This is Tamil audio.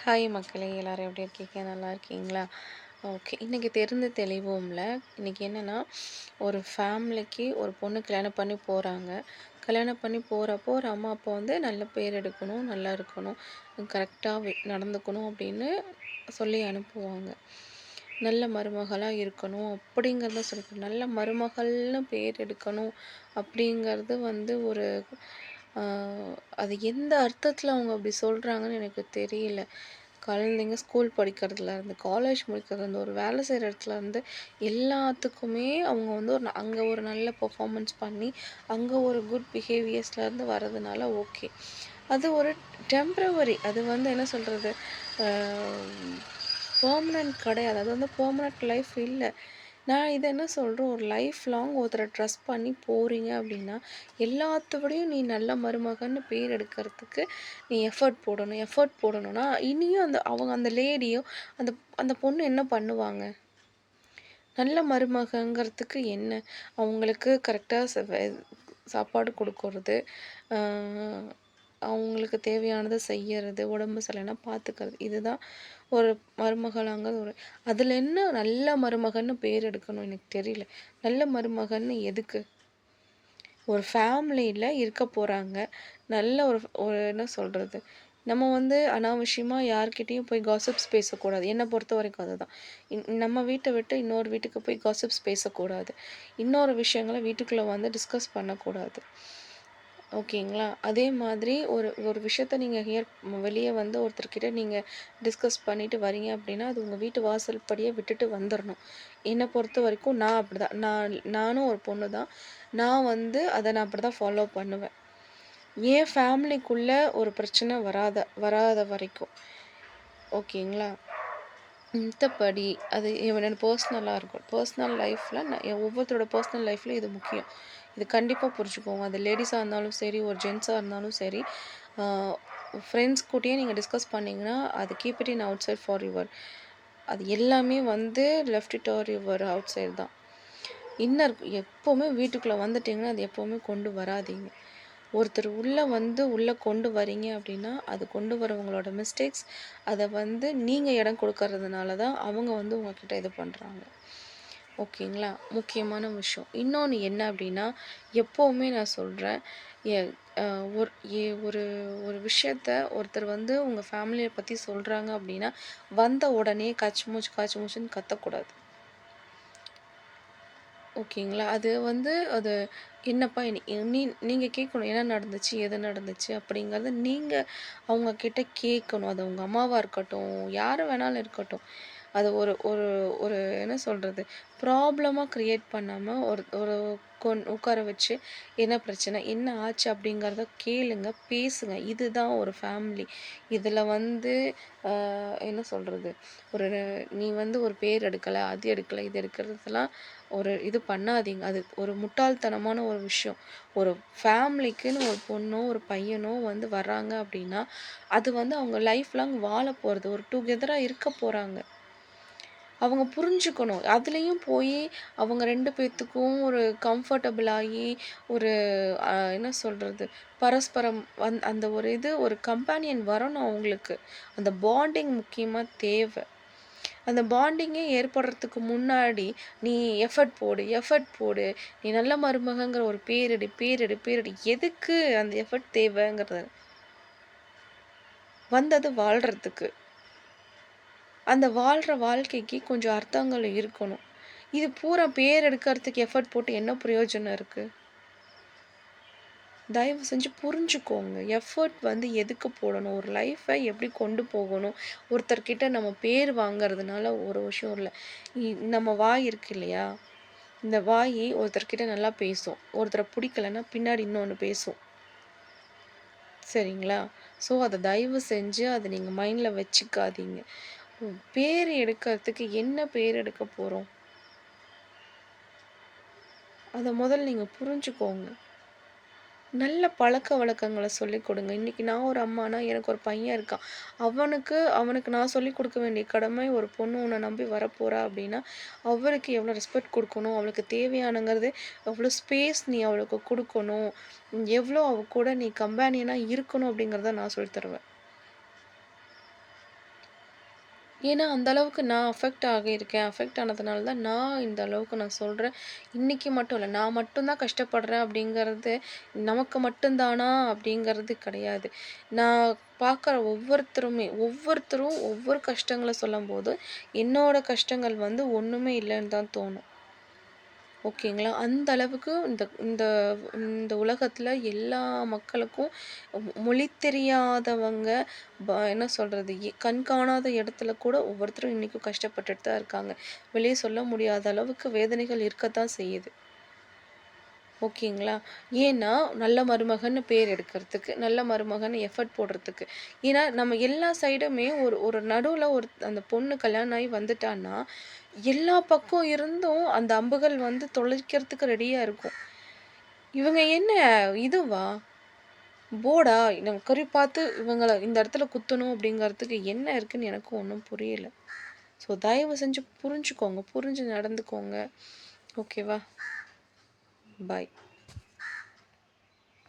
ஹாய் மக்களே! எல்லாரும் எப்படி இருக்கீங்க? நல்லா இருக்கீங்களா? ஓகே. இன்னைக்கு தெரிந்து தெளிவோம்ல. இன்னைக்கு என்னன்னா, ஒரு ஃபேமிலிக்கு ஒரு பொண்ணு கல்யாணம் பண்ணி போறாங்க. கல்யாணம் பண்ணி போறப்போ, ஒரு அம்மா, அப்பா வந்து நல்ல பேர் எடுக்கணும், நல்லா இருக்கணும், கரெக்ட்டா நடந்துக்கணும் அப்படின்னு சொல்லி அனுப்புவாங்க. நல்ல மருமகளா இருக்கணும் அப்படிங்கிறத நல்ல மருமகள்னு பேர் எடுக்கணும் அப்படிங்கிறது வந்து ஒரு அ அது எந்த அர்த்தத்தில அவங்க அப்படி சொல்றாங்கன்னு எனக்கு தெரியல. குழந்தைங்க ஸ்கூல் படிக்கிறதுலேருந்து, காலேஜ் முடிக்கிறதுலேருந்து, ஒரு வேலை செய்ற இடத்துலருந்து எல்லாத்துக்குமே அவங்க வந்து அங்க ஒரு நல்ல பெர்ஃபார்மன்ஸ் பண்ணி, அங்க ஒரு குட் பிஹேவியர்ஸ்லேருந்து வரதுனால ஓகே. அது ஒரு டெம்பரவரி. அது வந்து என்ன சொல்றது? அ பெர்மனன்ட் கிடையாது. அது வந்து பெர்மனன்ட் லைஃப் இல்ல. நான் இத என்ன சொல்றேன், ஒரு லைஃப் லாங் ஒருத்தர ட்ரஸ்ட் பண்ணி போறீங்க அப்டின்னா, எல்லாத்த விடயும் நீ நல்ல மருமகன்னு பேர் எடுக்கிறதுக்கு நீ எஃபோர்ட் போடணும். எஃபோர்ட் போடணும்னா, இனியும் அவங்க அந்த லேடியோ, அந்த அந்த பொண்ணு என்ன பண்ணுவாங்க? நல்ல மருமகங்கிறதுக்கு என்ன? அவங்களுக்கு கரெக்ட்டா சாப்பாடு குடுக்குறது, அ அவங்களுக்கு தேவையானத செய்யறது, உடம்பு சரியில்லனா பார்த்துக்கிறது. இதுதான் ஒரு மருமகளாங்க ஒரு அதில என்ன நல்ல மருமகன்னு பேர் எடுக்கணும் எனக்கு தெரியல. நல்ல மருமகன்னு எதுக்கு? ஒரு ஃபேமிலியில இருக்க போறாங்க. நல்ல ஒரு ஒரு என்ன சொல்றது? நம்ம வந்து அனாவசியமா யார்கிட்டயும் போய் காசிப்ஸ் பேசக்கூடாது. என்ன பொறுத்தவரைக்கும் அதுதான். நம்ம வீட்ட விட்டு இன்னொரு வீட்டுக்கு போய் காசிப்ஸ் பேசக்கூடாது. இன்னொரு விஷயங்கள வீட்டுக்குள்ள வந்து டிஸ்கஸ் பண்ணக்கூடாது. ஓகேங்களா? அதே மாதிரி ஒரு ஒரு விஷயத்த நீங்க வெளிய வந்து ஒருத்தர்கிட்ட நீங்க டிஸ்கஸ் பண்ணிட்டு வரீங்க அப்டின்னா, அது உங்க வீட்டு வாசல் படியே விட்டுட்டு வந்துரணும். என்ன பொறுத்தவரைக்கும் நான் அப்படிதான். நானும் ஒரு பொண்ணு தான். நான் அப்படிதான் ஃபாலோ பண்ணுவேன். என் ஃபேமிலிக்குள்ள ஒரு பிரச்சனை வராத வரைக்கும். ஓகேங்களா? மித்தபடி அது என்னோட பர்சனலா இருக்கும். பர்சனல் லைஃப்ல ஒவ்வொருத்தரோட பர்சனல் லைஃப்லயும் இது முக்கியம். இது கண்டிப்பா புரிஞ்சுக்கோங்க. அது லேடீஸா இருந்தாலும் சரி, ஒரு ஜென்ஸா இருந்தாலும் சரி, ஆ ஃப்ரெண்ட்ஸ் கூடயே நீங்க டிஸ்கஸ் பண்ணீங்கன்னா, அது keep it in outside for அது எல்லாமே வந்து left it or your outside தான். எப்பவுமே வீட்டுக்குள்ள வந்துட்டீங்கன்னா, அது எப்பவுமே கொண்டு வராதீங்க. ஒருத்தர் உள்ள கொண்டு வரீங்க அப்படின்னா, அது கொண்டு வரவங்களோட மிஸ்டேக்ஸ். அத வந்து நீங்க இடம் கொடுக்கறதுனால தான் அவங்க வந்து உங்ககிட்ட இது பண்றாங்க. ஓகேங்களா? முக்கியமான விஷயம். இன்னொன்னு என்ன அப்படின்னா, எப்பவுமே நான் சொல்றேன். எ அ ஒரு எ ஒரு ஒரு விஷயத்த ஒருத்தர் வந்து உங்க ஃபேமிலிய பத்தி சொல்றாங்க அப்படின்னா, வந்த உடனே காச்சு மூச்சுன்னு கத்தக்கூடாது. ஓகேங்களா. அது என்னப்பா நீங்க கேட்கணும். என்ன நடந்துச்சு? எது நடந்துச்சு? அப்படிங்கிறத நீங்க அவங்க கிட்ட கேட்கணும். அது உங்க அம்மாவா இருக்கட்டும், யாரு வேணாலும் இருக்கட்டும். அது ஒரு ஒரு ஒரு என்ன சொல்றது? ப்ராப்ளமா கிரியேட் பண்ணாம ஒரு ஒரு உட்கார வச்சு, என்ன பிரச்சனை? என்ன ஆச்சு? அப்படிங்கிறத கேளுங்க, பேசுங்க. இதுதான் ஒரு ஃபேமிலி. இதுல வந்து அ என்ன சொல்றது? ஒரு நீ வந்து ஒரு பேர் எடுக்கல, அது எடுக்கல, இது எடுக்கிறதெல்லாம் இது பண்ணாதீங்க. அது ஒரு முட்டாள்தனமான ஒரு விஷயம். ஒரு ஃபேமிலிக்குன்னு ஒரு பொண்ணோ, ஒரு பையனோ வந்து வர்றாங்க அப்படின்னா, அது வந்து அவங்க லைஃப் லாங் வாழப்போறது. ஒரு டுகெதரா இருக்க போறாங்க. அவங்க புரிஞ்சுக்கணும். அதுலயும் போயி அவங்க 2 பேத்துக்கும் ஒரு கம்ஃபர்டபுள் ஆயி, ஒரு என்ன சொல்றது? பரஸ்பரம் அந்த ஒரு கம்பேனியன் வரணும் அவங்களுக்கு. அந்த பாண்டிங் முக்கியமா தேவ. அந்த பாண்டிங்கே ஏற்படுறதுக்கு முன்னாடி, நீ எஃபர்ட் போடு. நீ நல்ல மருமகங்கிற ஒரு பேர் எடு. எதுக்கு அந்த எஃபர்ட் தேவைங்கிறது? வந்தது வாழ்றதுக்கு. அந்த வாழ்ற வாழ்க்கைக்கு கொஞ்சம் அர்த்தங்கள் இருக்கணும். இது பூரா பேர் எடுக்கிறதுக்கு எஃபர்ட் போட்டு என்ன பிரயோஜனம் இருக்கு? தயவு செஞ்சு புரிஞ்சுக்கோங்க. எஃபர்ட் வந்து எதுக்கு போடணும்? ஒரு லைஃப எப்படி கொண்டு போகணும்? ஒருத்தர்கிட்ட நம்ம பேர் வாங்குறதுனால ஒரு விஷயம் இல்ல. நம்ம வாய் இருக்கு இல்லையா? இந்த வாயி ஒருத்தர்கிட்ட நல்லா பேசும். ஒருத்தர பிடிக்கலன்னா பின்னாடி இன்னொன்னு பேசும். சரிங்களா? ஸோ, அத தயவு செஞ்சு அத நீங்க மைண்ட்ல வச்சுக்காதீங்க. பேர் எடுக்கிறதுக்கு என்ன பேர் எடுக்க போறோம்? அத முதல்ல நீங்க புரிஞ்சுக்கோங்க. நல்ல பழக்கவழக்கங்கள சொல்லிக் கொடுங்க. இன்னைக்கு நான் ஒரு அம்மானா, எனக்கு ஒரு பையன் இருக்கான். அவனுக்கு அவனுக்கு நான் சொல்லிக் கொடுக்க வேண்டிய கடமை, ஒரு பொண்ணு உன்ன நம்பி வரப்போறா அப்படின்னா, அவளுக்கு எவ்வளோ ரெஸ்பெக்ட் குடுக்கணும், அவளுக்கு தேவையானங்கிறது எவ்வளோ ஸ்பேஸ் நீ அவளுக்கு குடுக்கணும், எவ்வளோ அவ கூட நீ கம்பேனியனா இருக்கணும் அப்படிங்கிறத நான் சொல்லித் தருவேன். ஏன்னா, அந்த அளவுக்கு நான் அஃபெக்ட் ஆகியிருக்கேன். அஃபெக்ட் ஆனதுனால தான் நான் இந்த அளவுக்கு நான் சொல்றேன். இன்னைக்கு மட்டும் இல்ல. நான் மட்டும் தான் கஷ்டப்படுறேன் அப்படிங்கிறது, நமக்கு மட்டும் தானா அப்படிங்கிறது கிடையாது. நான் பார்க்குற ஒவ்வொருத்தரும் ஒவ்வொரு கஷ்டங்கள சொல்லும்போது, என்னோட கஷ்டங்கள் வந்து ஒண்ணுமே இல்லன்னு தான் தோணும். ஓகேங்களா? அந்த அளவுக்கு இந்த இந்த இந்த உலகத்துல எல்லா மக்களுக்கும் மொழி தெரியாதவங்க, என்ன சொல்றது? கண் காணாத இடத்துல கூட ஒவ்வொருத்தரும் இன்னைக்கும் கஷ்டப்பட்டுட்டு தான் இருக்காங்க. வெளிய சொல்ல முடியாத அளவுக்கு வேதனைகள் இருக்கத்தான் செய்யுது. ஓகேங்களா? ஏன்னா, நல்ல மருமகன்னு பேர் எடுக்கிறதுக்கு, நல்ல மருமகன்னு எஃபர்ட் போடுறதுக்கு. ஏன்னா, நம்ம எல்லா சைடுமே ஒரு ஒரு நடுவுல அந்த பொண்ணு கல்யாணம் ஆகி வந்துட்டான்னா, எல்லா பக்கம் இருந்தும் அந்த அம்புகள் வந்து தொலைக்கிறதுக்கு ரெடியா இருக்கும். இவங்க என்ன இதுவா? போர்டா? நம்ம குறி பார்த்து இவங்கள இந்த இடத்துல குத்தணும் அப்படிங்கிறதுக்கு என்ன இருக்குன்னு எனக்கும் ஒண்ணும் புரியல. ஸோ தயவு செஞ்சு புரிஞ்சுக்கோங்க. புரிஞ்சு நடந்துக்கோங்க. ஓகேவா? பாய்.